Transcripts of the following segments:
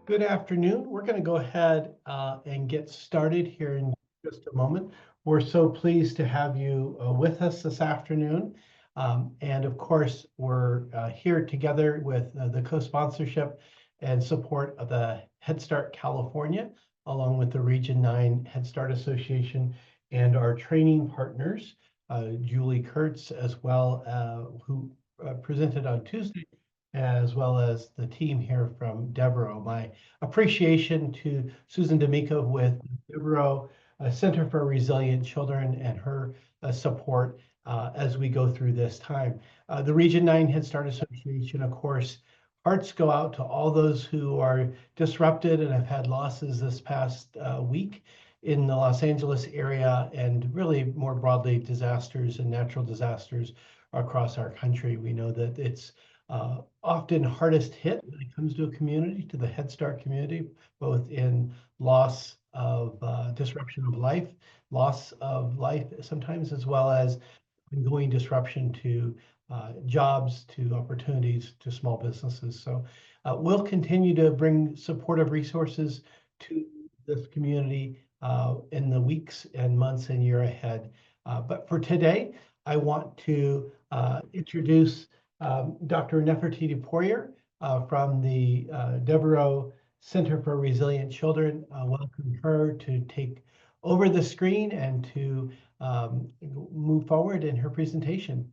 Good afternoon. We're going to go ahead and get started here in just a moment. We're so pleased to have you with us this afternoon. And of course, we're here together with the co-sponsorship and support of the Head Start California, along with the Region 9 Head Start Association and our training partners, Julie Kurtz, as well, who presented on Tuesday, as well as the team here from Devereux. My appreciation to Susan D'Amico with Devereux Center for Resilient Children and her support as we go through this time. The Region 9 Head Start Association, of course, hearts go out to all those who are disrupted and have had losses this past week in the Los Angeles area, and really more broadly, disasters and natural disasters across our country. We know that it's often hardest hit when it comes to a community, to the Head Start community, both in loss of disruption of life, loss of life sometimes, as well as ongoing disruption to jobs, to opportunities, to small businesses. So we'll continue to bring supportive resources to this community in the weeks and months and year ahead. But for today, I want to introduce Dr. Nefertiti Poyner from the Devereux Center for Resilient Children. Welcome her to take over the screen and to move forward in her presentation.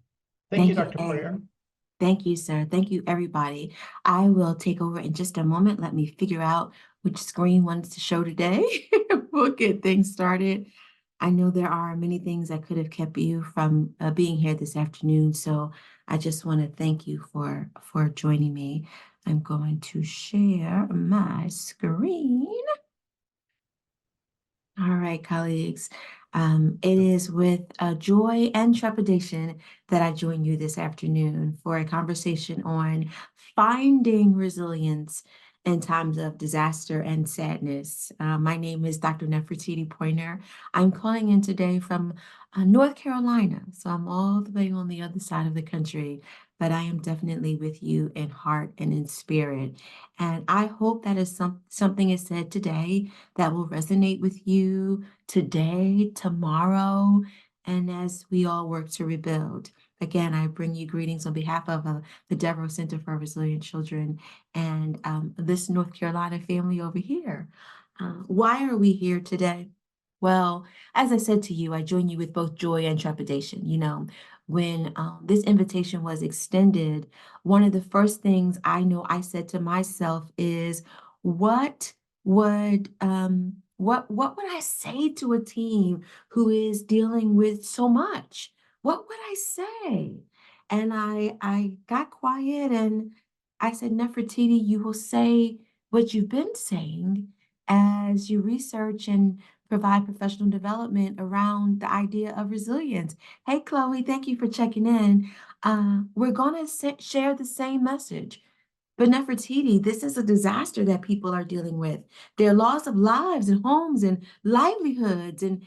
Thank you, Dr. Poyner. Thank you, sir. Thank you, everybody. I will take over in just a moment. Let me figure out which screen wants to show today. We'll get things started. I know there are many things that could have kept you from being here this afternoon, so I just want to thank you for joining me. I'm going to share my screen. All right, colleagues. It is with joy and trepidation that I join you this afternoon for a conversation on finding resilience in times of disaster and sadness. My name is Dr. Nefertiti Poyner. I'm calling in today from North Carolina, so I'm all the way on the other side of the country, but I am definitely with you in heart and in spirit. And I hope that is something is said today that will resonate with you today, tomorrow, and as we all work to rebuild. Again, I bring you greetings on behalf of the Devereux Center for Resilient Children and this North Carolina family over here. Why are we here today? Well, as I said to you, I join you with both joy and trepidation. You know, when this invitation was extended, one of the first things I know I said to myself is, what would what would I say to a team who is dealing with so much? What would I say? And I got quiet and I said, Nefertiti, you will say what you've been saying as you research and provide professional development around the idea of resilience. Hey, Chloe, thank you for checking in. We're going to share the same message. But Nefertiti, this is a disaster that people are dealing with. Their loss of lives and homes and livelihoods. And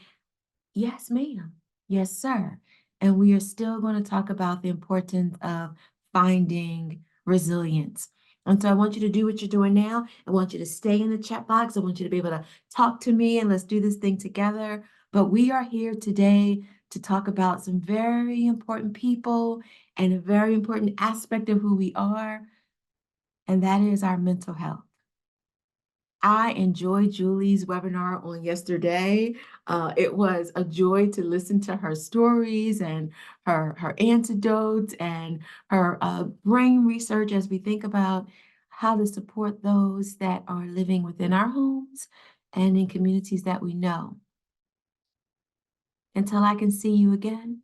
yes, ma'am. Yes, sir. And we are still going to talk about the importance of finding resilience. And so I want you to do what you're doing now. I want you to stay in the chat box. I want you to be able to talk to me and let's do this thing together. But we are here today to talk about some very important people and a very important aspect of who we are, and that is our mental health. I enjoyed Julie's webinar on yesterday. It was a joy to listen to her stories and her antidotes and her brain research as we think about how to support those that are living within our homes and in communities that we know. Until I can see you again,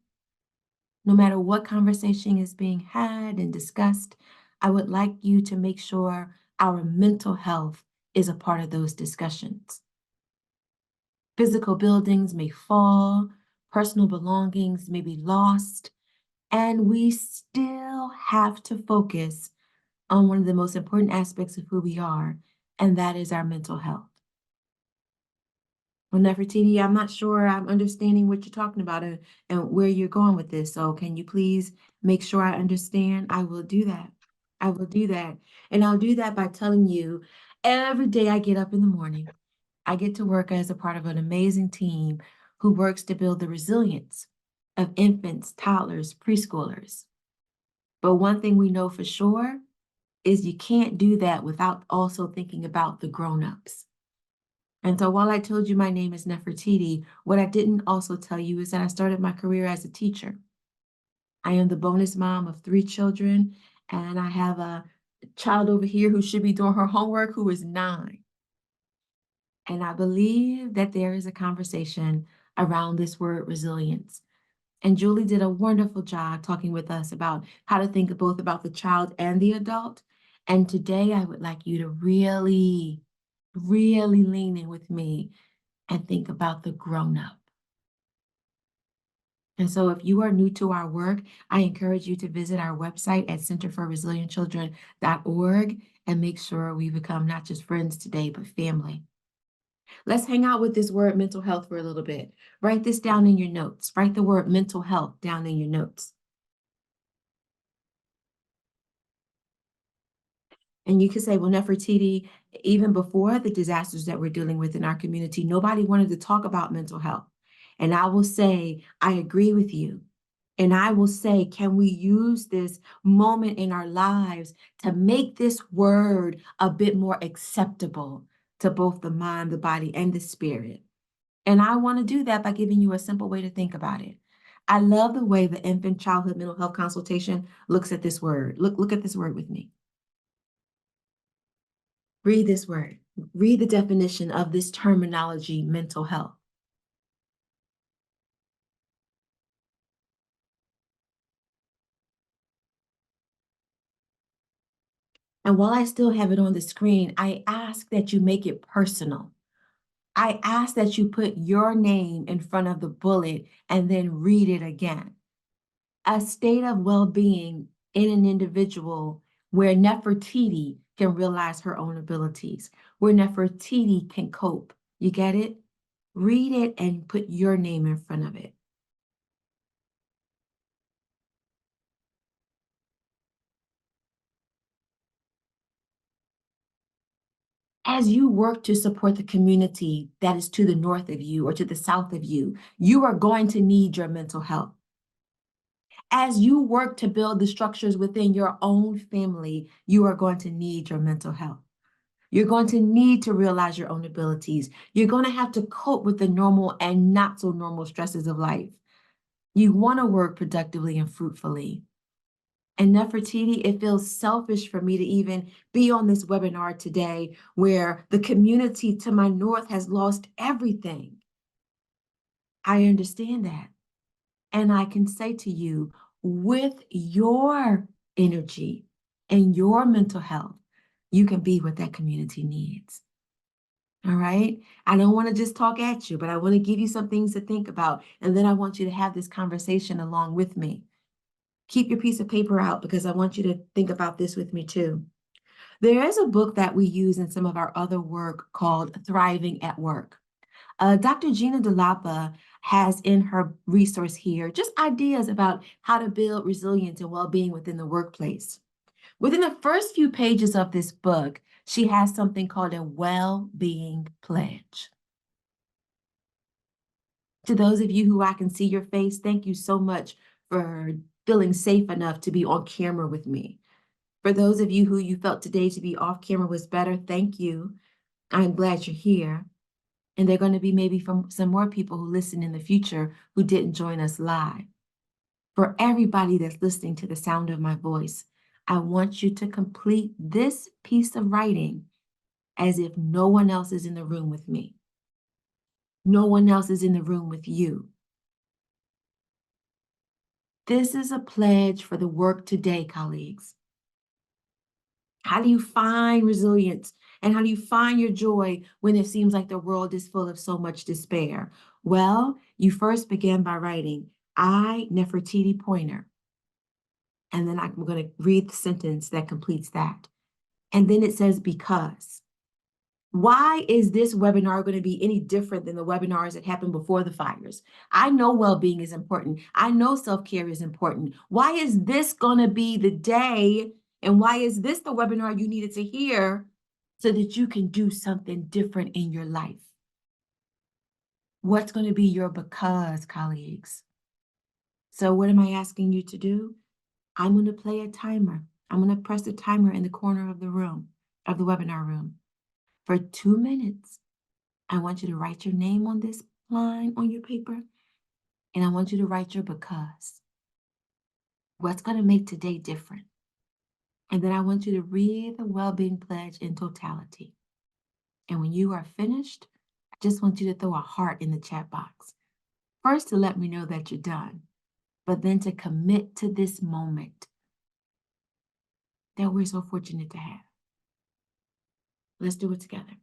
no matter what conversation is being had and discussed, I would like you to make sure our mental health is a part of those discussions. Physical buildings may fall, personal belongings may be lost, and we still have to focus on one of the most important aspects of who we are, and that is our mental health. Well, Nefertiti, I'm not sure I'm understanding what you're talking about and where you're going with this. So can you please make sure I understand? I will do that. I will do that. And I'll do that by telling you every day I get up in the morning, I get to work as a part of an amazing team who works to build the resilience of infants, toddlers, preschoolers. But one thing we know for sure is you can't do that without also thinking about the grown-ups. And so while I told you my name is Nefertiti, what I didn't also tell you is that I started my career as a teacher. I am the bonus mom of 3 children, and I have a child over here who should be doing her homework who is 9. And I believe that there is a conversation around this word resilience. And Julie did a wonderful job talking with us about how to think both about the child and the adult. And today I would like you to really, really lean in with me and think about the grown-up. And so if you are new to our work, I encourage you to visit our website at centerforresilientchildren.org and make sure we become not just friends today, but family. Let's hang out with this word mental health for a little bit. Write this down in your notes. Write the word mental health down in your notes. And you could say, well, Nefertiti, even before the disasters that we're dealing with in our community, nobody wanted to talk about mental health. And I will say, I agree with you. And I will say, can we use this moment in our lives to make this word a bit more acceptable to both the mind, the body, and the spirit? And I want to do that by giving you a simple way to think about it. I love the way the infant childhood mental health consultation looks at this word. Look at this word with me. Read this word. Read the definition of this terminology, mental health. And while I still have it on the screen, I ask that you make it personal. I ask that you put your name in front of the bullet and then read it again. A state of well-being in an individual where Nefertiti can realize her own abilities, where Nefertiti can cope. You get it? Read it and put your name in front of it. As you work to support the community that is to the north of you or to the south of you, you are going to need your mental health. As you work to build the structures within your own family, you are going to need your mental health. You're going to need to realize your own abilities. You're going to have to cope with the normal and not so normal stresses of life. You want to work productively and fruitfully. And Nefertiti, it feels selfish for me to even be on this webinar today where the community to my north has lost everything. I understand that. And I can say to you, with your energy and your mental health, you can be what that community needs. All right. I don't want to just talk at you, but I want to give you some things to think about. And then I want you to have this conversation along with me. Keep your piece of paper out because I want you to think about this with me too. There is a book that we use in some of our other work called Thriving at Work. Dr. Gina DeLapa has in her resource here just ideas about how to build resilience and well-being within the workplace. Within the first few pages of this book, she has something called a well-being pledge. To those of you who I can see your face, thank you so much for feeling safe enough to be on camera with me. For those of you who you felt today to be off camera was better, thank you. I'm glad you're here. And there are going to be maybe some more people who listen in the future who didn't join us live. For everybody that's listening to the sound of my voice, I want you to complete this piece of writing as if no one else is in the room with me. No one else is in the room with you. This is a pledge for the work today, colleagues. How do you find resilience? And how do you find your joy when it seems like the world is full of so much despair? Well, you first begin by writing, I, Nefertiti Poyner. And then I'm going to read the sentence that completes that. And then it says, because. Why is this webinar going to be any different than the webinars that happened before the fires? I know well-being is important. I know self-care is important. Why is this going to be the day? And why is this the webinar you needed to hear so that you can do something different in your life? What's going to be your because, colleagues? So what am I asking you to do? I'm going to play a timer. I'm going to press the timer in the corner of the room, of the webinar room, for 2 minutes. I want you to write your name on this line on your paper, and I want you to write your because. What's going to make today different? And then I want you to read the well-being pledge in totality. And when you are finished, I just want you to throw a heart in the chat box. First, to let me know that you're done, but then to commit to this moment that we're so fortunate to have. Let's do it together.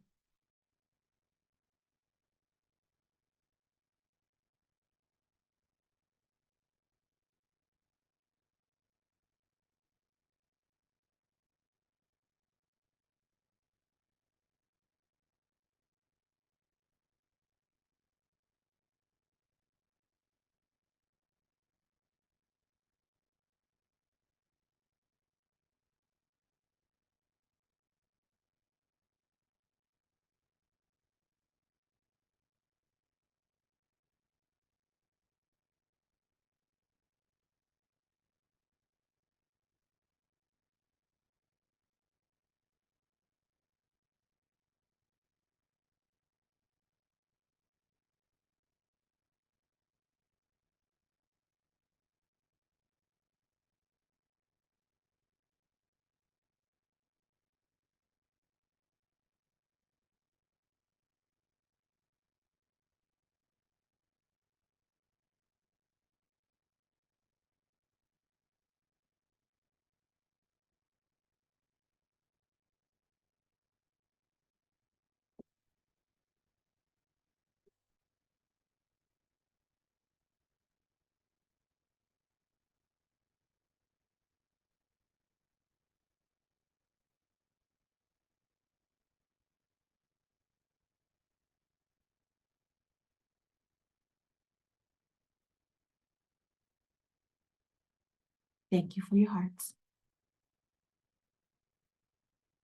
Thank you for your hearts.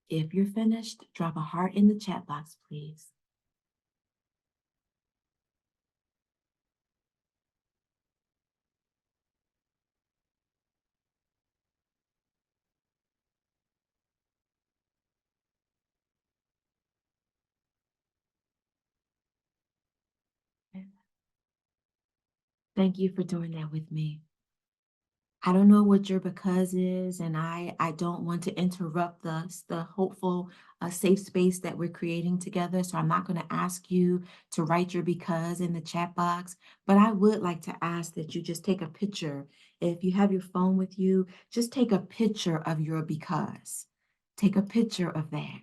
If you're finished, drop a heart in the chat box, please. Thank you for doing that with me. I don't know what your because is, and I don't want to interrupt the hopeful safe space that we're creating together. So I'm not going to ask you to write your because in the chat box, but I would like to ask that you just take a picture. If you have your phone with you, just take a picture of your because. Take a picture of that.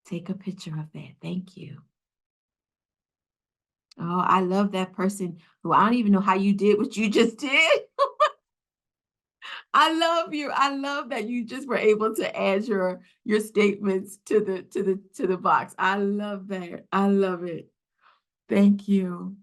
Take a picture of that. Thank you. Oh, I love that person who I don't even know how you did what you just did. I love you. I love that you just were able to add your statements to the box. I love that. I love it. Thank you.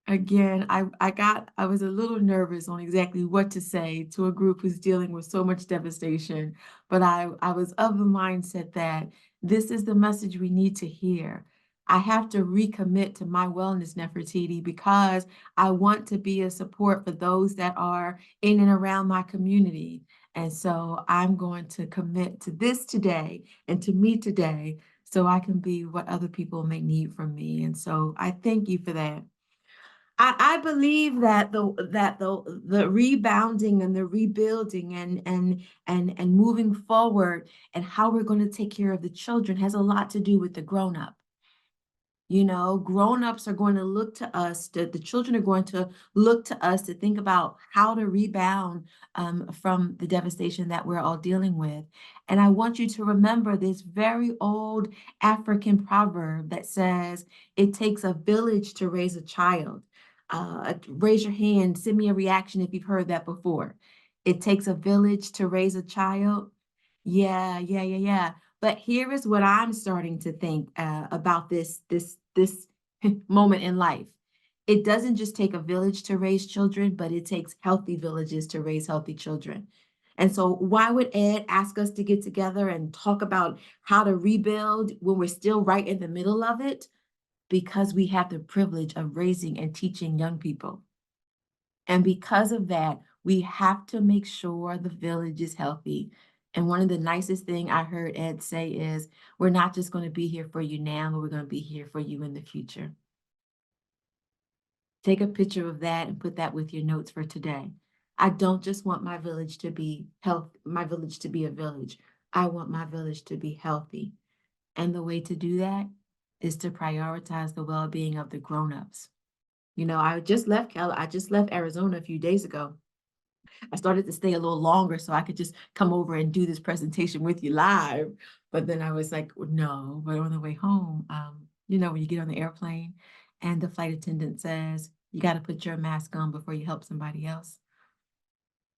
Again, I was a little nervous on exactly what to say to a group who's dealing with so much devastation, but I was of the mindset that this is the message we need to hear. I have to recommit to my wellness, Nefertiti, because I want to be a support for those that are in and around my community. And so I'm going to commit to this today and to me today so I can be what other people may need from me. And so I thank you for that. I believe that the rebounding and the rebuilding and moving forward and how we're going to take care of the children has a lot to do with the grown up. You know, grown-ups are going to look to us, the children are going to look to us to think about how to rebound from the devastation that we're all dealing with. And I want you to remember this very old African proverb that says, it takes a village to raise a child. Raise your hand, send me a reaction if you've heard that before. It takes a village to raise a child. Yeah, yeah, yeah, yeah. But here is what I'm starting to think about this moment in life. It doesn't just take a village to raise children, but it takes healthy villages to raise healthy children. And so, why would Ed ask us to get together and talk about how to rebuild when we're still right in the middle of it? Because we have the privilege of raising and teaching young people. And because of that, we have to make sure the village is healthy. And one of the nicest thing I heard Ed say is, we're not just going to be here for you now, but we're going to be here for you in the future. Take a picture of that and put that with your notes for today. I don't just want my village to be my village to be a village. I want my village to be healthy. And the way to do that is to prioritize the well-being of the grown-ups. You know, I just left Arizona a few days ago. I started to stay a little longer so I could just come over and do this presentation with you live. But then I was like, no, but on the way home, when you get on the airplane and the flight attendant says, you got to put your mask on before you help somebody else.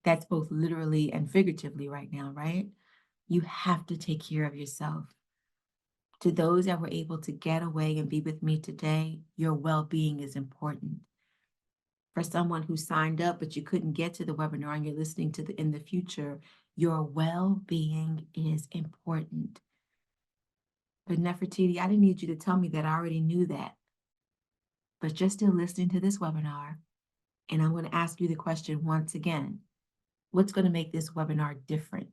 That's both literally and figuratively right now, right? You have to take care of yourself. To those that were able to get away and be with me today, your well-being is important. For someone who signed up but you couldn't get to the webinar and you're listening to in the future, your well-being is important. But Nefertiti, I didn't need you to tell me that. I already knew that. But you're still listening to this webinar, and I'm going to ask you the question once again. What's going to make this webinar different?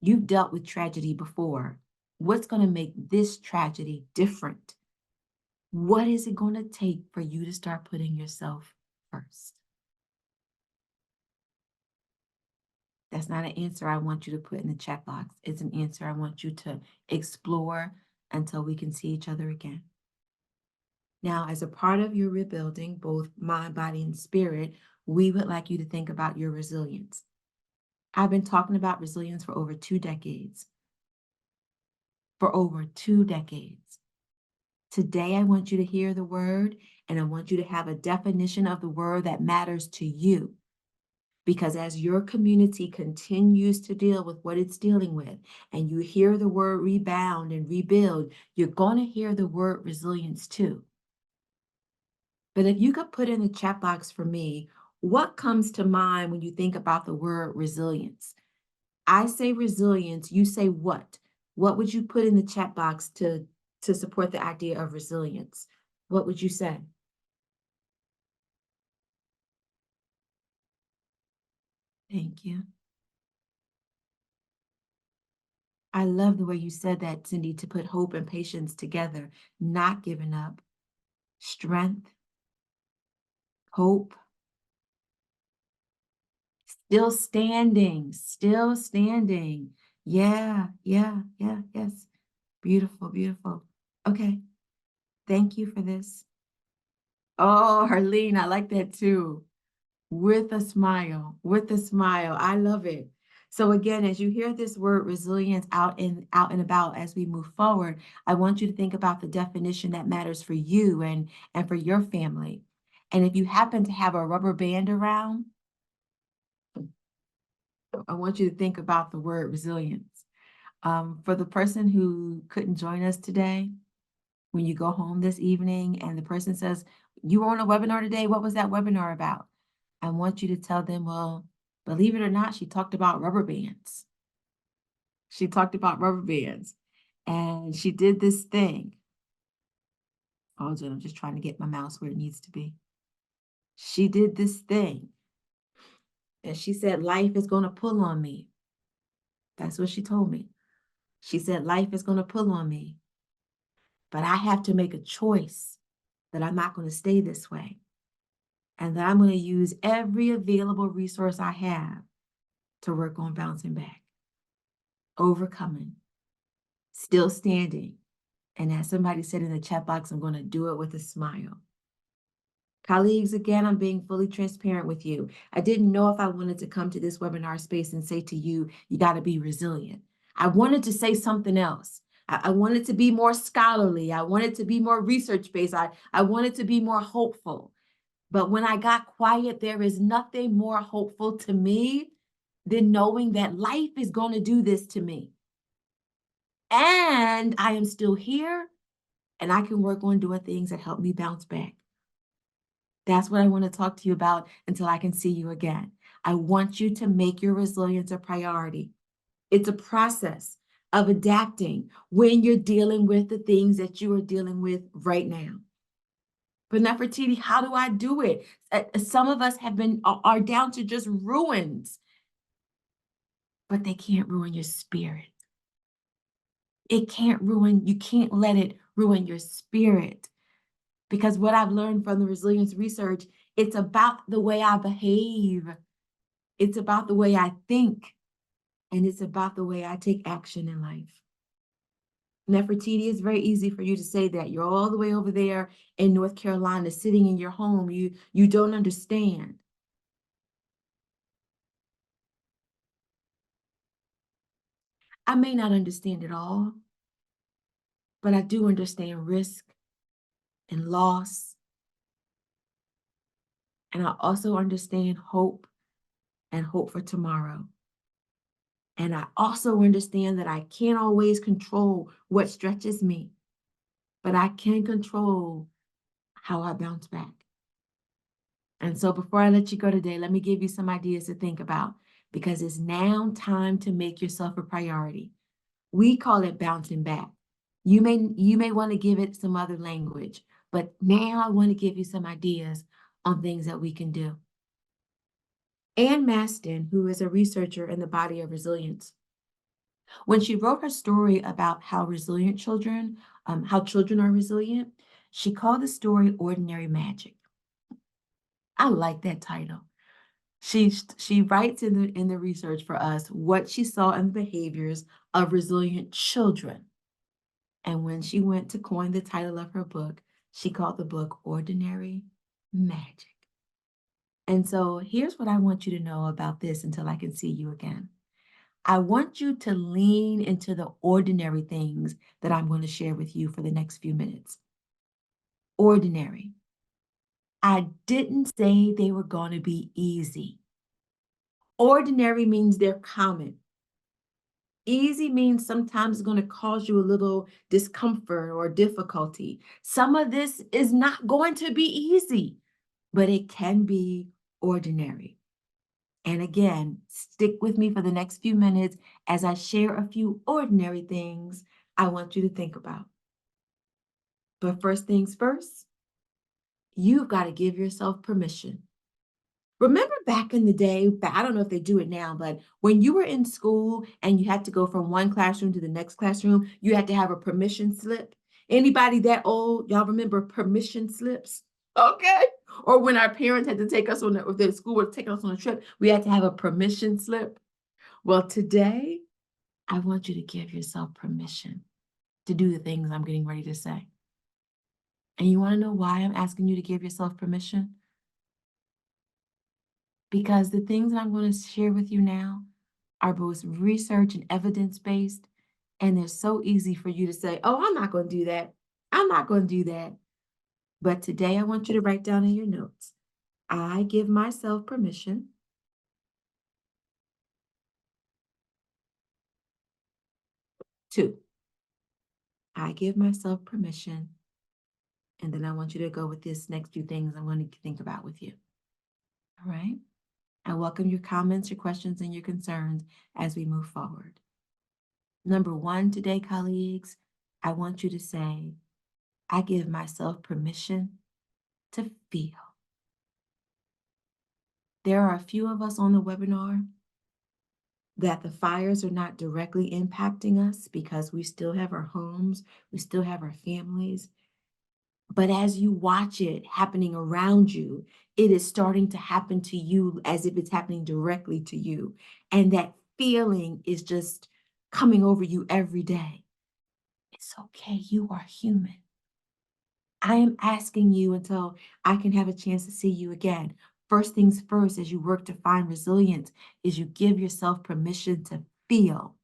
You've dealt with tragedy before. What's going to make this tragedy different? What is it going to take for you to start putting yourself first? That's not an answer I want you to put in the chat box. It's an answer I want you to explore until we can see each other again. Now, as a part of your rebuilding, both mind, body, and spirit, we would like you to think about your resilience. I've been talking about resilience for over 2 decades. For over 2 decades. Today, I want you to hear the word, and I want you to have a definition of the word that matters to you. Because as your community continues to deal with what it's dealing with, and you hear the word rebound and rebuild, you're going to hear the word resilience too. But if you could put in the chat box for me, what comes to mind when you think about the word resilience? I say resilience, you say what? What would you put in the chat box to support the idea of resilience? What would you say? Thank you. I love the way you said that, Cindy, to put hope and patience together, not giving up, strength, hope, still standing, still standing. Yeah, yeah, yeah, yes. Beautiful, beautiful. Okay. Thank you for this. Oh, Harleen, I like that too. With a smile, with a smile. I love it. So again, as you hear this word resilience out and about as we move forward, I want you to think about the definition that matters for you and for your family. And if you happen to have a rubber band around, I want you to think about the word resilience. For the person who couldn't join us today, when you go home this evening and the person says, you were on a webinar today, what was that webinar about? I want you to tell them, well, believe it or not, she talked about rubber bands. She talked about rubber bands and she did this thing. Hold on, I'm just trying to get my mouse where it needs to be. She did this thing and she said, life is going to pull on me. That's what she told me. She said, life is going to pull on me, but I have to make a choice that I'm not going to stay this way. And that I'm going to use every available resource I have to work on bouncing back, overcoming, still standing. And as somebody said in the chat box, I'm going to do it with a smile. Colleagues, again, I'm being fully transparent with you. I didn't know if I wanted to come to this webinar space and say to you, you got to be resilient. I wanted to say something else. I wanted to be more scholarly. I wanted to be more research-based. I wanted to be more hopeful. But when I got quiet, there is nothing more hopeful to me than knowing that life is going to do this to me. and I am still here, and I can work on doing things that help me bounce back. That's what I want to talk to you about until I can see you again. I want you to make your resilience a priority. It's a process of adapting when you're dealing with the things that you are dealing with right now. But Nefertiti, how do I do it? Some of us are down to just ruins, but they can't ruin your spirit. You can't let it ruin your spirit. Because what I've learned from the resilience research, it's about the way I behave. It's about the way I think, and it's about the way I take action in life. Nefertiti, it's very easy for you to say that. You're all the way over there in North Carolina, sitting in your home. You don't understand. I may not understand it all, but I do understand risk and loss. And I also understand hope and hope for tomorrow. And I also understand that I can't always control what stretches me, but I can control how I bounce back. And so before I let you go today, let me give you some ideas to think about, because it's now time to make yourself a priority. We call it bouncing back. You may want to give it some other language, but now I want to give you some ideas on things that we can do. Anne Maston, who is a researcher in the body of resilience, when she wrote her story about how how children are resilient, she called the story Ordinary Magic. I like that title. She writes in the research for us what she saw in the behaviors of resilient children. And when she went to coin the title of her book, she called the book Ordinary Magic. And so here's what I want you to know about this until I can see you again. I want you to lean into the ordinary things that I'm going to share with you for the next few minutes. Ordinary. I didn't say they were going to be easy. Ordinary means they're common. Easy means sometimes it's going to cause you a little discomfort or difficulty. Some of this is not going to be easy, but it can be ordinary. And again, stick with me for the next few minutes as I share a few ordinary things I want you to think about. But first things first, you've got to give yourself permission. Remember back in the day, I don't know if they do it now, but when you were in school and you had to go from one classroom to the next classroom, you had to have a permission slip. Anybody that old, y'all remember permission slips? Okay. Or when our parents had to take us if the school was taking us on a trip, we had to have a permission slip. Well, today, I want you to give yourself permission to do the things I'm getting ready to say. And you want to know why I'm asking you to give yourself permission? Because the things that I'm going to share with you now are both research and evidence-based, and they're so easy for you to say, oh, I'm not going to do that. I'm not going to do that. But today I want you to write down in your notes, I give myself permission to. I give myself permission. And then I want you to go with this next few things I'm going to think about with you. All right? I welcome your comments, your questions, and your concerns as we move forward. Number one today, colleagues, I want you to say, I give myself permission to feel. There are a few of us on the webinar that the fires are not directly impacting us because we still have our homes, we still have our families. But as you watch it happening around you, it is starting to happen to you as if it's happening directly to you. And that feeling is just coming over you every day. It's okay, you are human. I am asking you until I can have a chance to see you again. First things first, as you work to find resilience, is you give yourself permission to feel.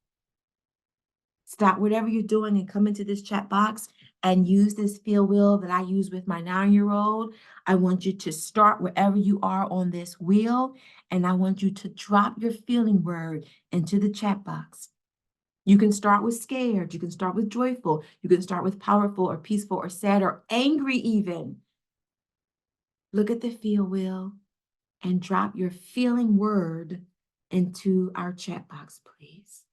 Stop whatever you're doing and come into this chat box and use this feel wheel that I use with my 9-year-old. I want you to start wherever you are on this wheel, and I want you to drop your feeling word into the chat box. You can start with scared, you can start with joyful, you can start with powerful or peaceful or sad or angry even. Look at the feel wheel and drop your feeling word into our chat box, please.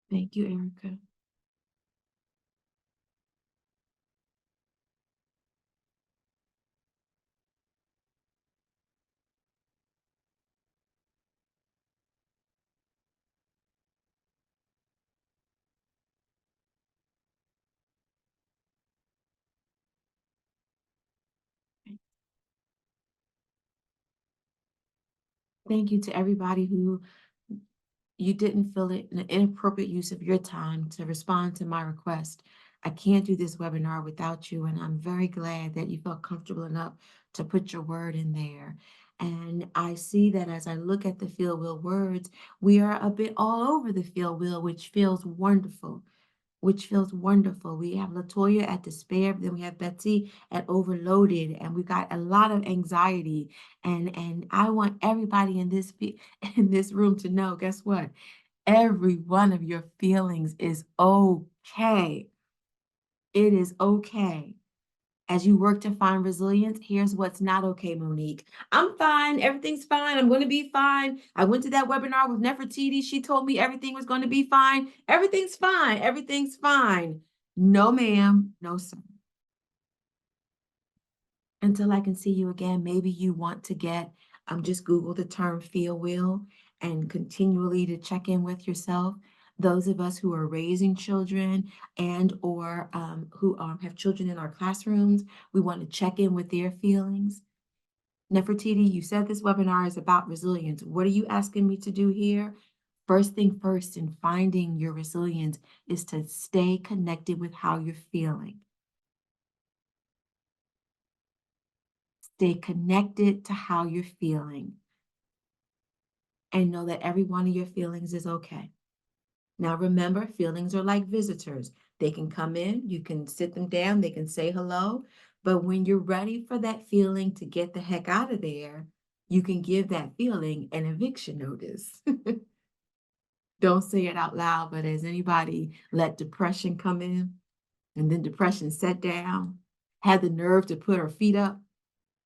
Thank you, Erica. Thank you to everybody who you didn't feel it an inappropriate use of your time to respond to my request. I can't do this webinar without you, and I'm very glad that you felt comfortable enough to put your word in there. And I see that as I look at the field wheel words, we are a bit all over the field wheel, which feels wonderful. Which feels wonderful. We have Latoya at despair, then we have Betsy at overloaded, and we got a lot of anxiety. And I want everybody in this in this room to know, guess what? Every one of your feelings is okay. It is okay. As you work to find resilience, here's what's not okay, Monique. I'm fine. Everything's fine. I'm going to be fine. I went to that webinar with Nefertiti. She told me everything was going to be fine. Everything's fine. Everything's fine. No, ma'am. No, sir. Until I can see you again, maybe you want to just Google the term feel wheel and continually to check in with yourself. Those of us who are raising children and or who have children in our classrooms, we want to check in with their feelings. Nefertiti, you said this webinar is about resilience. What are you asking me to do here? First thing first in finding your resilience is to stay connected with how you're feeling. Stay connected to how you're feeling and know that every one of your feelings is okay. Now, remember, feelings are like visitors. They can come in, you can sit them down, they can say hello. But when you're ready for that feeling to get the heck out of there, you can give that feeling an eviction notice. Don't say it out loud, but has anybody let depression come in and then depression sat down, had the nerve to put her feet up,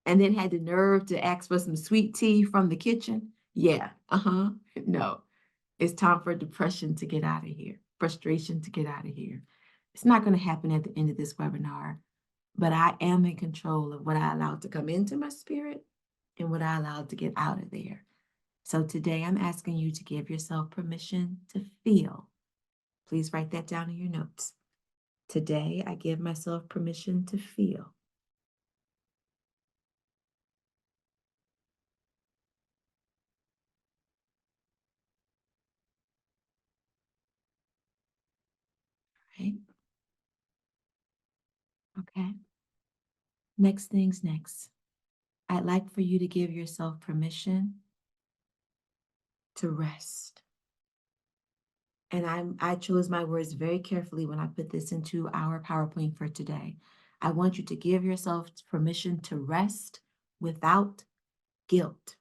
and then had the nerve to ask for some sweet tea from the kitchen? Yeah, no. It's time for depression to get out of here, frustration to get out of here. It's not going to happen at the end of this webinar, but I am in control of what I allowed to come into my spirit and what I allowed to get out of there. So today I'm asking you to give yourself permission to feel. Please write that down in your notes. Today I give myself permission to feel. Right? Okay. Next things next. I'd like for you to give yourself permission to rest. And I chose my words very carefully when I put this into our PowerPoint for today. I want you to give yourself permission to rest without guilt.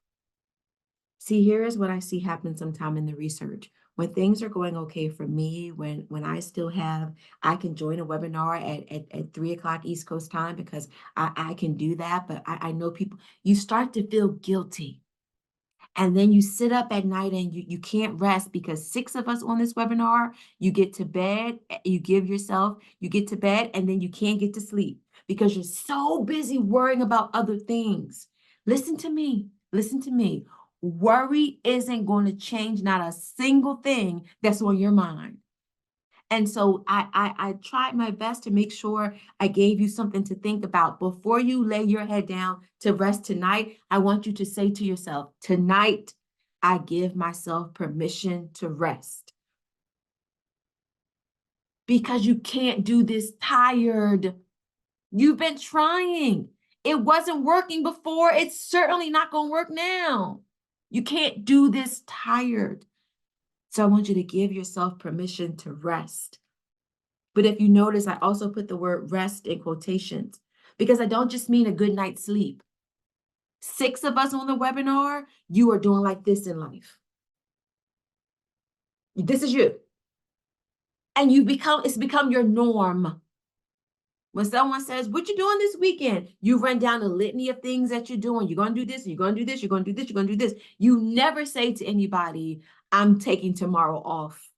See, here is what I see happen sometime in the research. When things are going okay for me, when I still have, I can join a webinar at 3 o'clock East Coast time because I can do that. But I know people, you start to feel guilty. And then you sit up at night and you can't rest because 6 of us on this webinar, you get to bed, you get to bed, and then you can't get to sleep because you're so busy worrying about other things. Listen to me. Listen to me. Worry isn't going to change not a single thing that's on your mind. And so I tried my best to make sure I gave you something to think about. Before you lay your head down to rest tonight, I want you to say to yourself, tonight, I give myself permission to rest. Because you can't do this tired. You've been trying. It wasn't working before. It's certainly not going to work now. You can't do this tired. So I want you to give yourself permission to rest. But if you notice, I also put the word rest in quotations because I don't just mean a good night's sleep. 6 of us on the webinar, you are doing like this in life. This is you. And it's become your norm. When someone says, what you doing this weekend? You run down a litany of things that you're doing. You're going to do this, you're going to do this, you're going to do this, you're going to do this. You never say to anybody, I'm taking tomorrow off.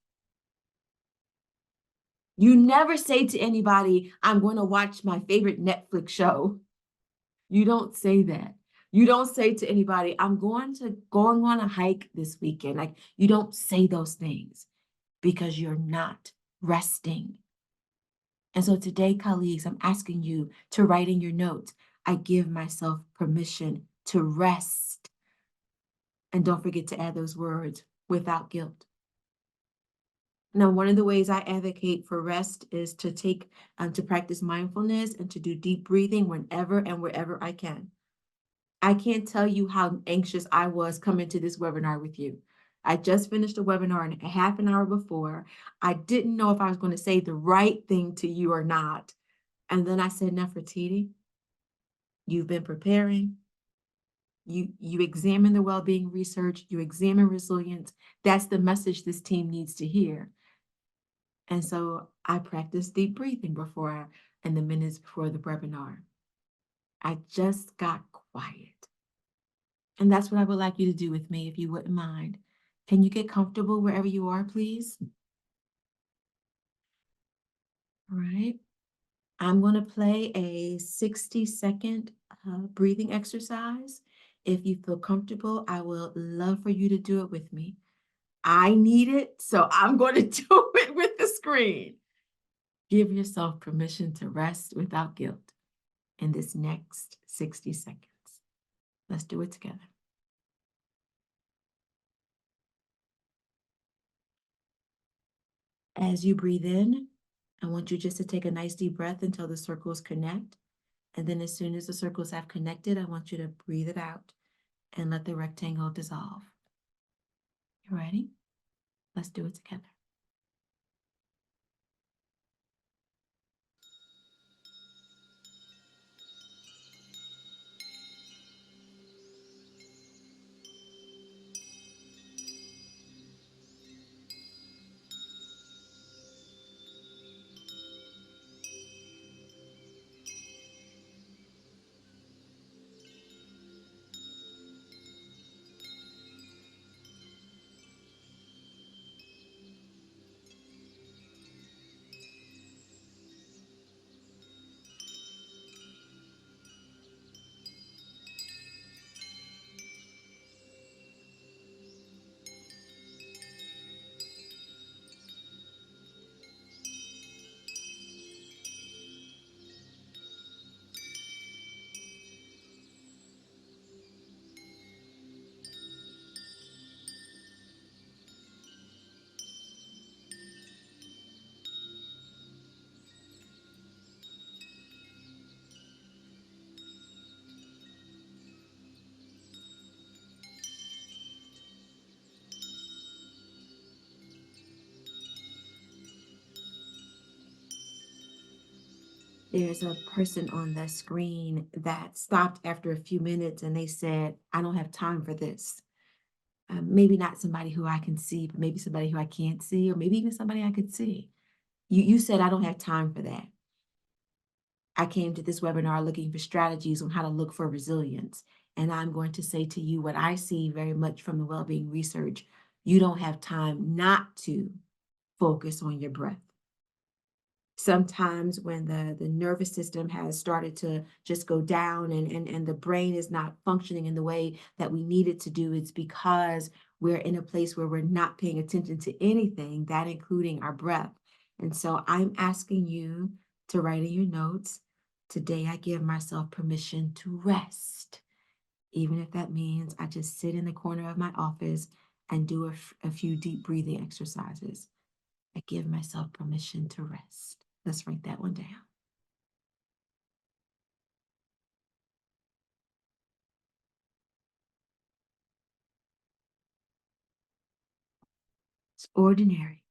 You never say to anybody, I'm going to watch my favorite Netflix show. You don't say that. You don't say to anybody, I'm going on a hike this weekend. Like, you don't say those things because you're not resting. And so today, colleagues, I'm asking you to write in your notes, I give myself permission to rest. And don't forget to add those words, without guilt. Now, one of the ways I advocate for rest is to practice mindfulness and to do deep breathing whenever and wherever I can. I can't tell you how anxious I was coming to this webinar with you. I just finished a webinar and a half an hour before. I didn't know if I was going to say the right thing to you or not. And then I said, Nefertiti, you've been preparing. You examine the well-being research. You examine resilience. That's the message this team needs to hear. And so I practiced deep breathing in the minutes before the webinar. I just got quiet. And that's what I would like you to do with me, if you wouldn't mind. Can you get comfortable wherever you are, please? All right. I'm going to play a 60-second breathing exercise. If you feel comfortable, I will love for you to do it with me. I need it, so I'm going to do it with the screen. Give yourself permission to rest without guilt in this next 60 seconds. Let's do it together. As you breathe in, I want you just to take a nice deep breath until the circles connect. And then as soon as the circles have connected, I want you to breathe it out and let the rectangle dissolve. You ready? Let's do it together. There's a person on the screen that stopped after a few minutes and they said, I don't have time for this. Maybe not somebody who I can see, but maybe somebody who I can't see, or maybe even somebody I could see. You said, I don't have time for that. I came to this webinar looking for strategies on how to look for resilience. And I'm going to say to you what I see very much from the well-being research. You don't have time not to focus on your breath. Sometimes when the nervous system has started to just go down and the brain is not functioning in the way that we need it to do, it's because we're in a place where we're not paying attention to anything, that including our breath. And so I'm asking you to write in your notes, today I give myself permission to rest, even if that means I just sit in the corner of my office and do a few deep breathing exercises. I give myself permission to rest. Let's write that one down. It's ordinary.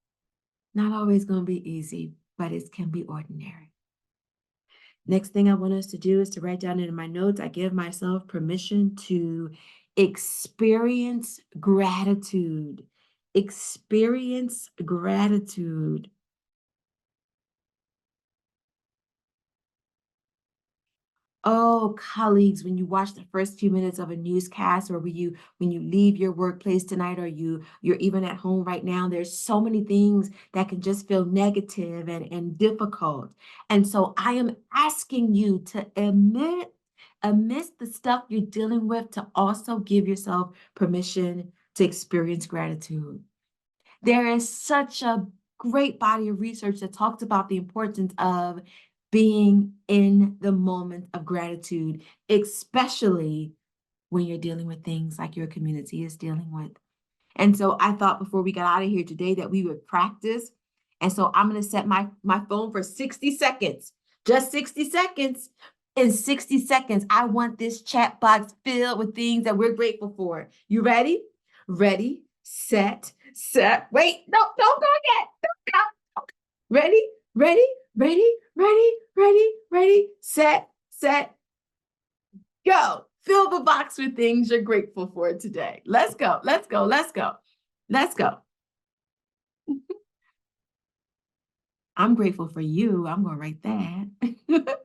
Not always going to be easy, but it can be ordinary. Next thing I want us to do is to write down in my notes, I give myself permission to experience gratitude. Experience gratitude. Oh, colleagues, when you watch the first few minutes of a newscast, or when you leave your workplace tonight, or you're even at home right now, there's so many things that can just feel negative and difficult. And so I am asking you to admit amidst the stuff you're dealing with, to also give yourself permission to experience gratitude. There is such a great body of research that talks about the importance of being in the moment of gratitude, especially when you're dealing with things like your community is dealing with. And so I thought before we got out of here today that we would practice. And so I'm going to set my phone for 60 seconds, just 60 seconds. In 60 seconds, I want this chat box filled with things that we're grateful for. You ready? Ready, set. Wait, no, don't go yet. Don't go. Don't go. Ready, ready, set, go. Fill the box with things you're grateful for today. Let's go. Let's go. Let's go. Let's go. I'm grateful for you. I'm going to write that.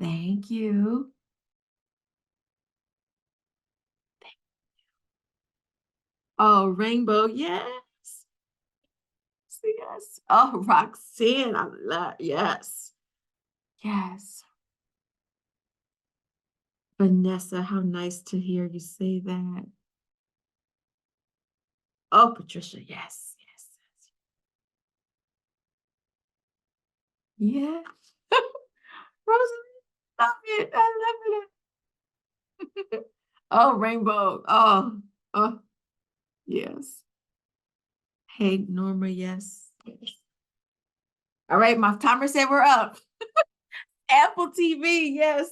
Thank you. Oh, rainbow. Yes. Yes. Oh, Roxanne. I love. Yes. Yes. Vanessa, how nice to hear you say that. Oh, Patricia. Yes. Yes. Yes. Rosalie, love it. I love it. Oh, rainbow. Oh, yes. Hey, Norma, yes. Yes. All right, my timer said we're up. Apple TV, yes.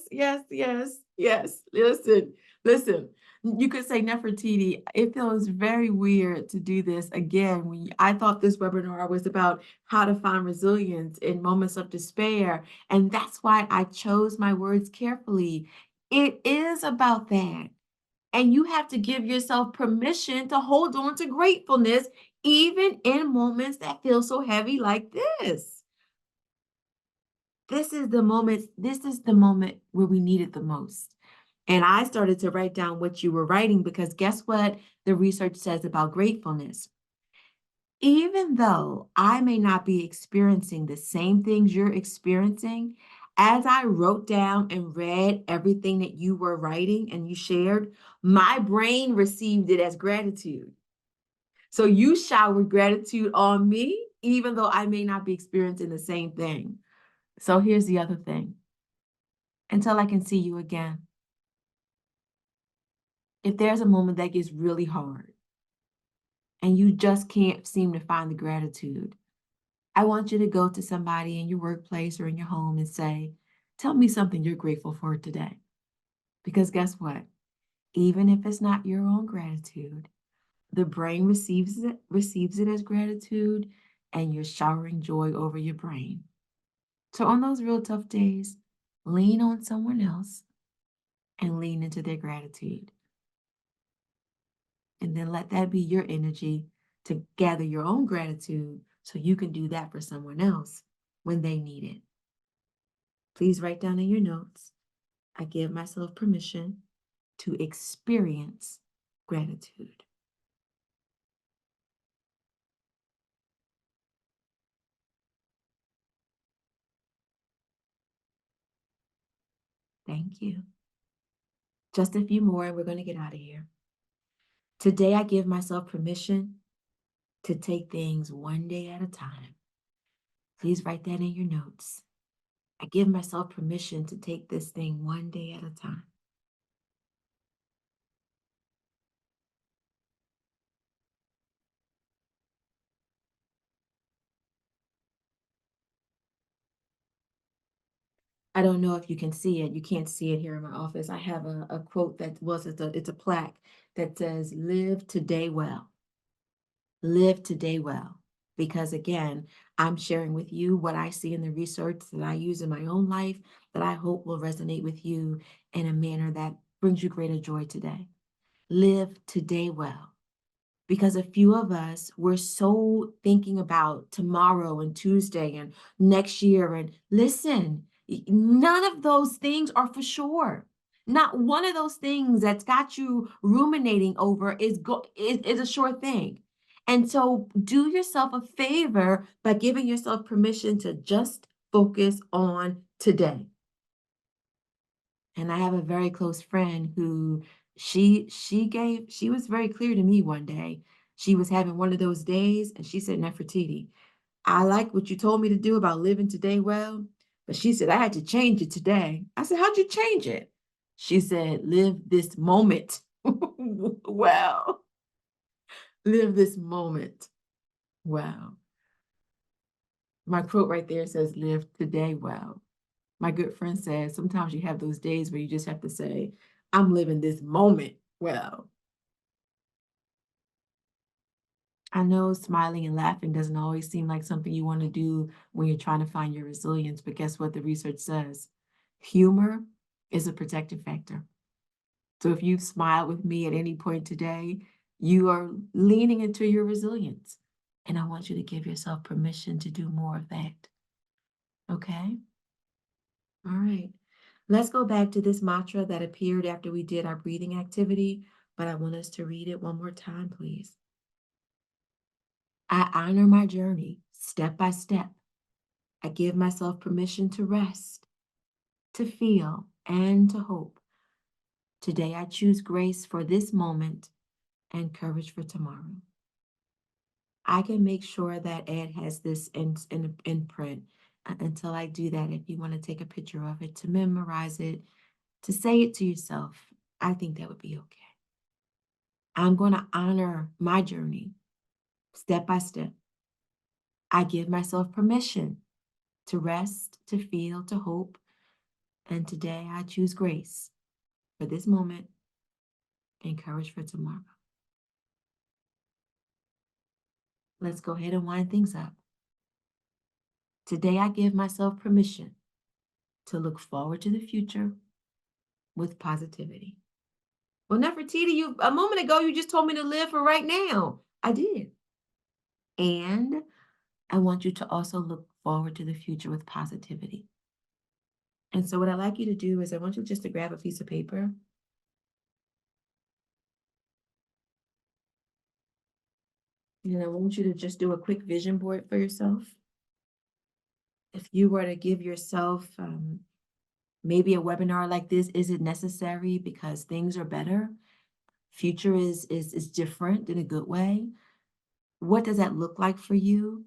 Listen. You could say Nefertiti. It feels very weird to do this again. I thought this webinar was about how to find resilience in moments of despair, and that's why I chose my words carefully. It is about that. And you have to give yourself permission to hold on to gratefulness, even in moments that feel so heavy like this. This is the moment where we need it the most. And I started to write down what you were writing, because guess what the research says about gratefulness? Even though I may not be experiencing the same things you're experiencing, as I wrote down and read everything that you were writing and you shared, my brain received it as gratitude. So you showered gratitude on me, even though I may not be experiencing the same thing. So here's the other thing. Until I can see you again, if there's a moment that gets really hard and you just can't seem to find the gratitude, I want you to go to somebody in your workplace or in your home and say, tell me something you're grateful for today. Because guess what? Even if it's not your own gratitude, the brain receives it as gratitude, and you're showering joy over your brain. So on those real tough days, lean on someone else and lean into their gratitude. And then let that be your energy to gather your own gratitude so you can do that for someone else when they need it. Please write down in your notes, I give myself permission to experience gratitude. Thank you. Just a few more and we're going to get out of here. Today, I give myself permission to take things one day at a time. Please write that in your notes. I give myself permission to take this thing one day at a time. I don't know if you can see it. You can't see it here in my office. I have a quote it's a plaque that says, "Live today well." Live today well. Because again, I'm sharing with you what I see in the research that I use in my own life that I hope will resonate with you in a manner that brings you greater joy today. Live today well. Because a few of us, we're so thinking about tomorrow and Tuesday and next year. And listen, none of those things are for sure. Not one of those things that's got you ruminating over is a sure thing. And so do yourself a favor by giving yourself permission to just focus on today. And I have a very close friend who she was very clear to me one day. She was having one of those days and she said, Nefertiti, I like what you told me to do about living today well, but she said I had to change it today. I said, how'd you change it? She said, live this moment. Well, live this moment. Wow. My quote right there says, live today well. My good friend says sometimes you have those days where you just have to say, I'm living this moment well. I know smiling and laughing doesn't always seem like something you want to do when you're trying to find your resilience, but guess what the research says? Humor is a protective factor. So if you've smiled with me at any point today, you are leaning into your resilience. And I want you to give yourself permission to do more of that. Okay? All right. Let's go back to this mantra that appeared after we did our breathing activity, but I want us to read it one more time, please. I honor my journey step by step. I give myself permission to rest, to feel, and to hope. Today I choose grace for this moment and courage for tomorrow. I can make sure that Ed has this in print until I do that. If you want to take a picture of it, to memorize it, to say it to yourself, I think that would be okay. I'm going to honor my journey step by step. I give myself permission to rest, to feel, to hope. And today I choose grace for this moment and courage for tomorrow. Let's go ahead and wind things up. Today I give myself permission to look forward to the future with positivity. Well, Nefertiti, you a moment ago you just told me to live for right now. I did. And I want you to also look forward to the future with positivity. And so what I'd like you to do is I want you just to grab a piece of paper. And I want you to just do a quick vision board for yourself. If you were to give yourself maybe a webinar like this, is it necessary because things are better? Future is different in a good way. What does that look like for you?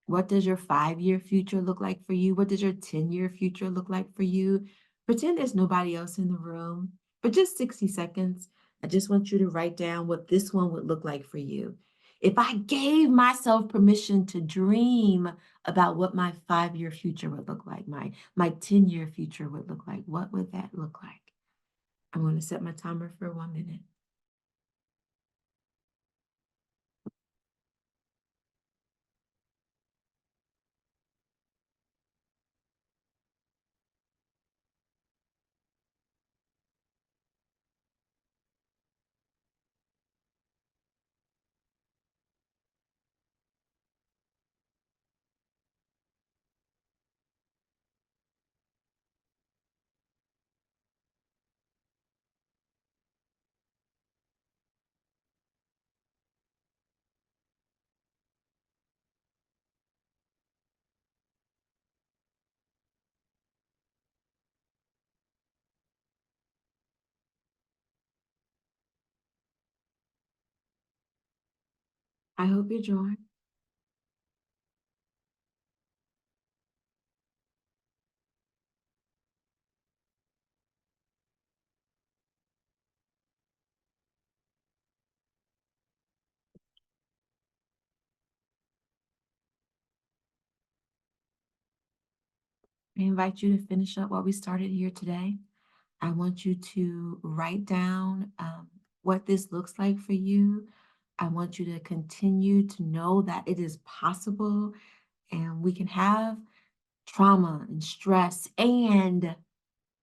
What does your 5-year future look like for you? What does your 10-year future look like for you? Pretend there's nobody else in the room. For just 60 seconds, I just want you to write down what this one would look like for you. If I gave myself permission to dream about what my 5-year future would look like, my 10-year future would look like, what would that look like? I'm going to set my timer for 1 minute. I hope you join. I invite you to finish up what we started here today. I want you to write down what this looks like for you. I want you to continue to know that it is possible and we can have trauma and stress and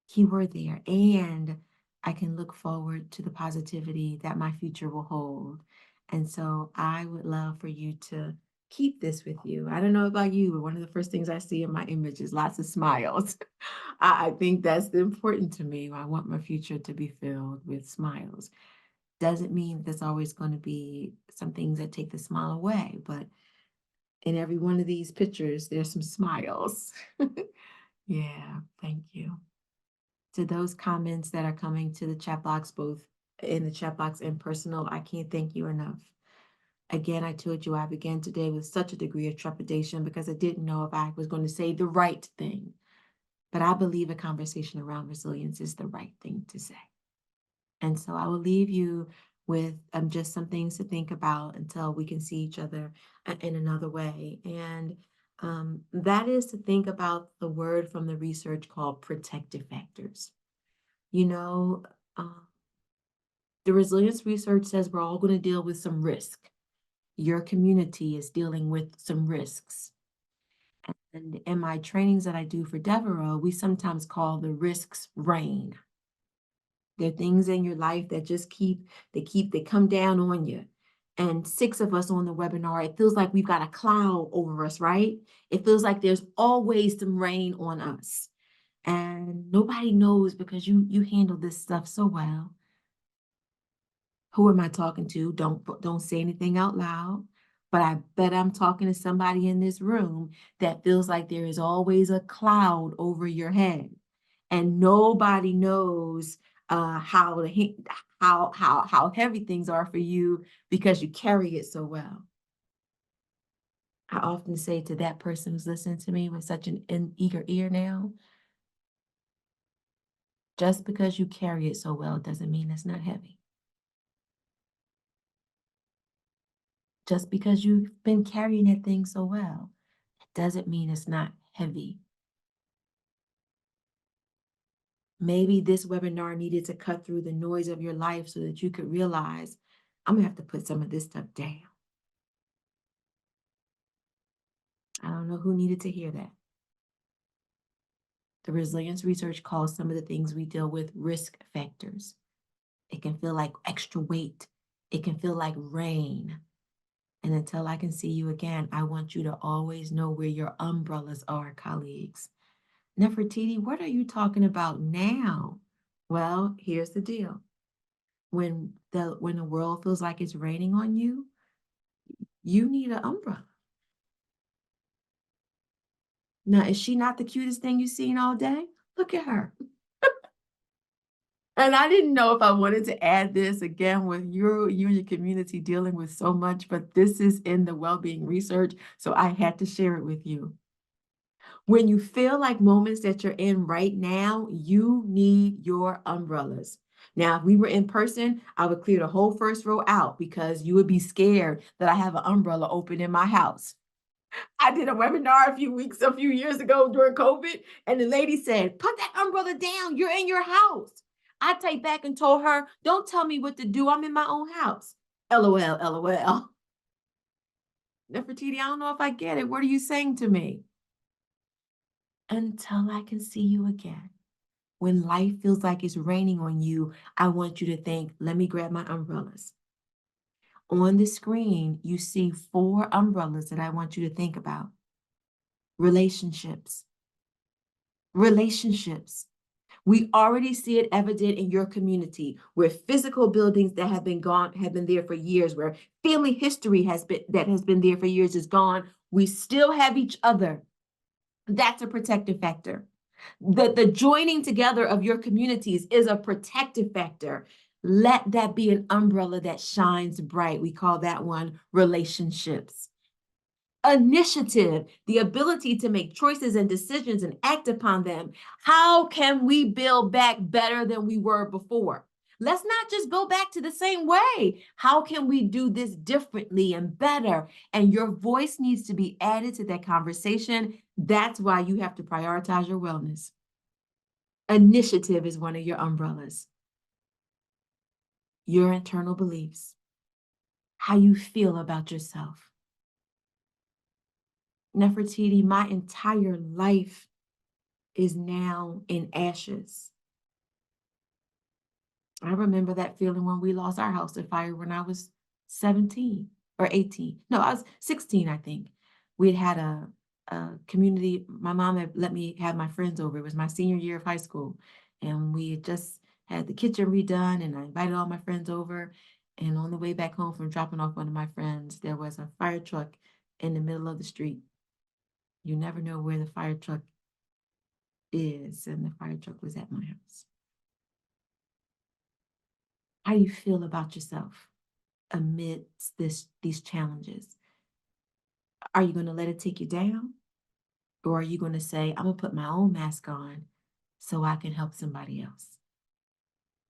keyword there, and I can look forward to the positivity that my future will hold. And so I would love for you to keep this with you. I don't know about you, but one of the first things I see in my image is lots of smiles. I think that's important to me. I want my future to be filled with smiles. Doesn't mean there's always going to be some things that take the smile away, but in every one of these pictures, there's some smiles. Yeah, thank you. To those comments that are coming to the chat box, both in the chat box and personal, I can't thank you enough. Again, I told you I began today with such a degree of trepidation because I didn't know if I was going to say the right thing. But I believe a conversation around resilience is the right thing to say. And so I will leave you with just some things to think about until we can see each other in another way. And that is to think about the word from the research called protective factors. You know, the resilience research says we're all going to deal with some risk. Your community is dealing with some risks. And in my trainings that I do for Devereux, we sometimes call the risks rain. There are things in your life that just they come down on you. And 6 of us on the webinar, it feels like we've got a cloud over us, right? It feels like there's always some rain on us. And nobody knows because you handle this stuff so well. Who am I talking to? Don't say anything out loud. But I bet I'm talking to somebody in this room that feels like there is always a cloud over your head, and nobody knows how heavy things are for you because you carry it so well. I often say to that person who's listening to me with such an eager ear now, just because you carry it so well doesn't mean it's not heavy. Just because you've been carrying that thing so well, it doesn't mean it's not heavy. Maybe this webinar needed to cut through the noise of your life so that you could realize, I'm gonna have to put some of this stuff down. I don't know who needed to hear that. The resilience research calls some of the things we deal with risk factors. It can feel like extra weight. It can feel like rain. And until I can see you again, I want you to always know where your umbrellas are, colleagues. Nefertiti, what are you talking about now? Well, here's the deal. When the world feels like it's raining on you, you need an umbrella. Now, is she not the cutest thing you've seen all day? Look at her. And I didn't know if I wanted to add this again with you and your community dealing with so much, but this is in the well-being research, so I had to share it with you. When you feel like moments that you're in right now, you need your umbrellas. Now, if we were in person, I would clear the whole first row out because you would be scared that I have an umbrella open in my house. I did a webinar a few years ago during COVID, and the lady said, put that umbrella down. You're in your house. I take back and told her, don't tell me what to do. I'm in my own house. LOL, LOL. Nefertiti, I don't know if I get it. What are you saying to me? Until I can see you again. When life feels like it's raining on you, I want you to think, let me grab my umbrellas. On the screen, you see 4 umbrellas that I want you to think about. Relationships. Relationships. We already see it evident in your community where physical buildings that have been there for years, where family history has been there for years is gone. We still have each other. That's a protective factor. The joining together of your communities is a protective factor. Let that be an umbrella that shines bright. We call that one relationships. Initiative, the ability to make choices and decisions and act upon them. How can we build back better than we were before? Let's not just go back to the same way. How can we do this differently and better? And your voice needs to be added to that conversation. That's why you have to prioritize your wellness. Initiative is one of your umbrellas. Your internal beliefs, how you feel about yourself. Nefertiti, my entire life is now in ashes. I remember that feeling when we lost our house to fire when I was 17 or 18. No, I was 16, I think. We had a community. My mom had let me have my friends over. It was my senior year of high school. And we had just had the kitchen redone, and I invited all my friends over. And on the way back home from dropping off one of my friends, there was a fire truck in the middle of the street. You never know where the fire truck is, and the fire truck was at my house. How do you feel about yourself amidst these challenges? Are you going to let it take you down? Or are you going to say, I'm going to put my own mask on so I can help somebody else?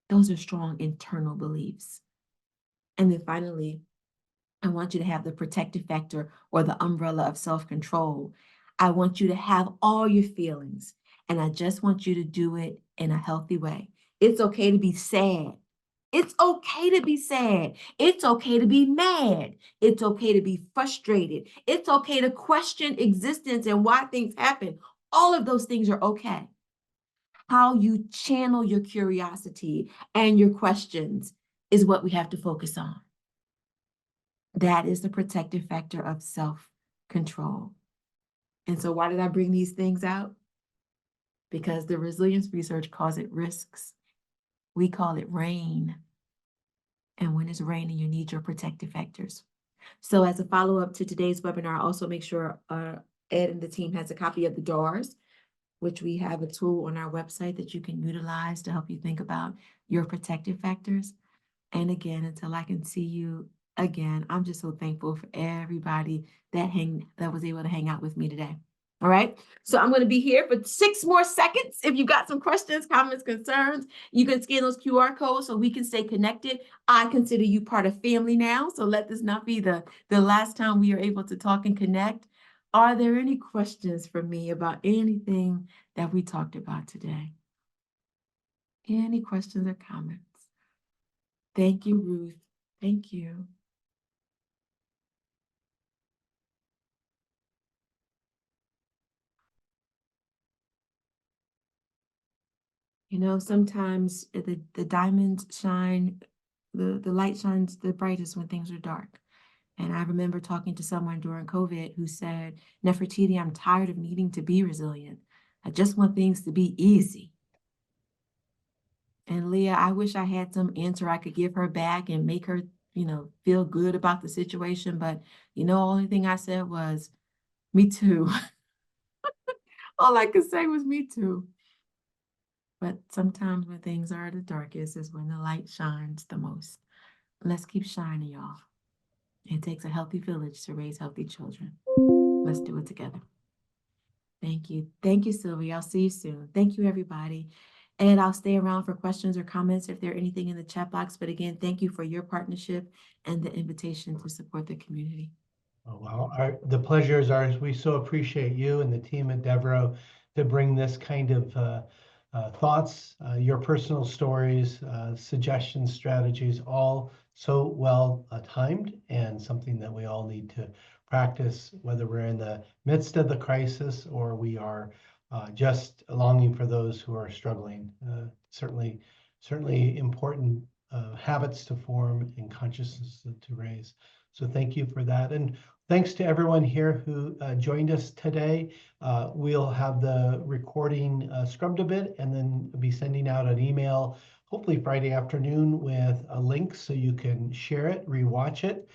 Those are strong internal beliefs. And then finally, I want you to have the protective factor or the umbrella of self-control. I want you to have all your feelings, and I just want you to do it in a healthy way. It's okay to be sad. It's okay to be sad. It's okay to be mad. It's okay to be frustrated. It's okay to question existence and why things happen. All of those things are okay. How you channel your curiosity and your questions is what we have to focus on. That is the protective factor of self-control. And so why did I bring these things out? Because the resilience research calls it risks. We call it rain. And when it's raining, you need your protective factors. So as a follow-up to today's webinar, also make sure Ed and the team has a copy of the DARS, which we have a tool on our website that you can utilize to help you think about your protective factors. And again, until I can see you again, I'm just so thankful for everybody that was able to hang out with me today. All right. So I'm going to be here for 6 more seconds. If you've got some questions, comments, concerns, you can scan those QR codes so we can stay connected. I consider you part of family now. So let this not be the last time we are able to talk and connect. Are there any questions for me about anything that we talked about today? Any questions or comments? Thank you, Ruth. Thank you. You know, sometimes the diamonds shine, the light shines the brightest when things are dark. And I remember talking to someone during COVID who said, Nefertiti, I'm tired of needing to be resilient. I just want things to be easy. And Leah, I wish I had some answer I could give her back and make her, feel good about the situation. But, only thing I said was, me too. All I could say was me too. But sometimes when things are the darkest is when the light shines the most. Let's keep shining, y'all. It takes a healthy village to raise healthy children. Let's do it together. Thank you. Thank you, Sylvia. I'll see you soon. Thank you, everybody. And I'll stay around for questions or comments if there are anything in the chat box. But again, thank you for your partnership and the invitation to support the community. Oh, well, the pleasure is ours. We so appreciate you and the team at Devereux to bring this kind of thoughts, your personal stories, suggestions, strategies, all so well timed and something that we all need to practice, whether we're in the midst of the crisis or we are just longing for those who are struggling. Certainly important habits to form and consciousness to raise. So thank you for that. And thanks to everyone here who joined us today. We'll have the recording scrubbed a bit and then be sending out an email, hopefully Friday afternoon, with a link so you can share it, rewatch it,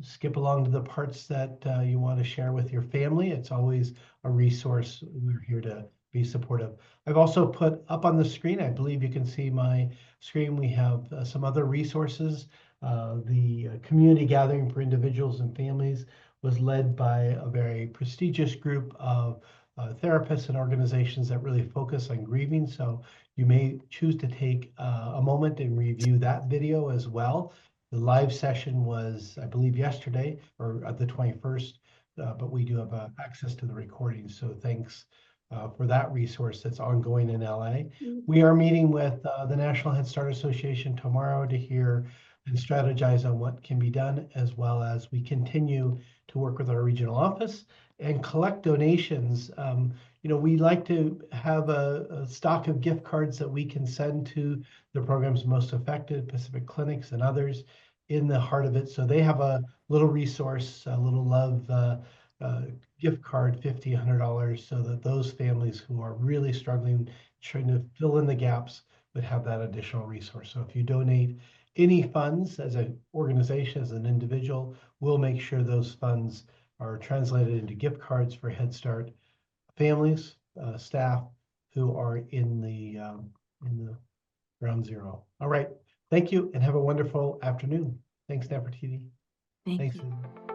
skip along to the parts that you want to share with your family. It's always a resource. We're here to be supportive. I've also put up on the screen, I believe you can see my screen, we have some other resources. The community gathering for individuals and families was led by a very prestigious group of therapists and organizations that really focus on grieving. So you may choose to take a moment and review that video as well. The live session was, I believe, yesterday or the 21st, but we do have access to the recording. So thanks for that resource that's ongoing in LA. We are meeting with the National Head Start Association tomorrow to hear and strategize on what can be done, as well as we continue to work with our regional office and collect donations. We like to have a stock of gift cards that we can send to the programs most affected, Pacific Clinics and others in the heart of it. So they have a little resource, a little love gift card, $50, $100, so that those families who are really struggling, trying to fill in the gaps, would have that additional resource. So if you donate any funds as an organization, as an individual, we'll make sure those funds are translated into gift cards for Head Start families, staff who are in the ground zero. All right. Thank you and have a wonderful afternoon. Thanks, Nefertiti. Thank Thanks, you. Susan.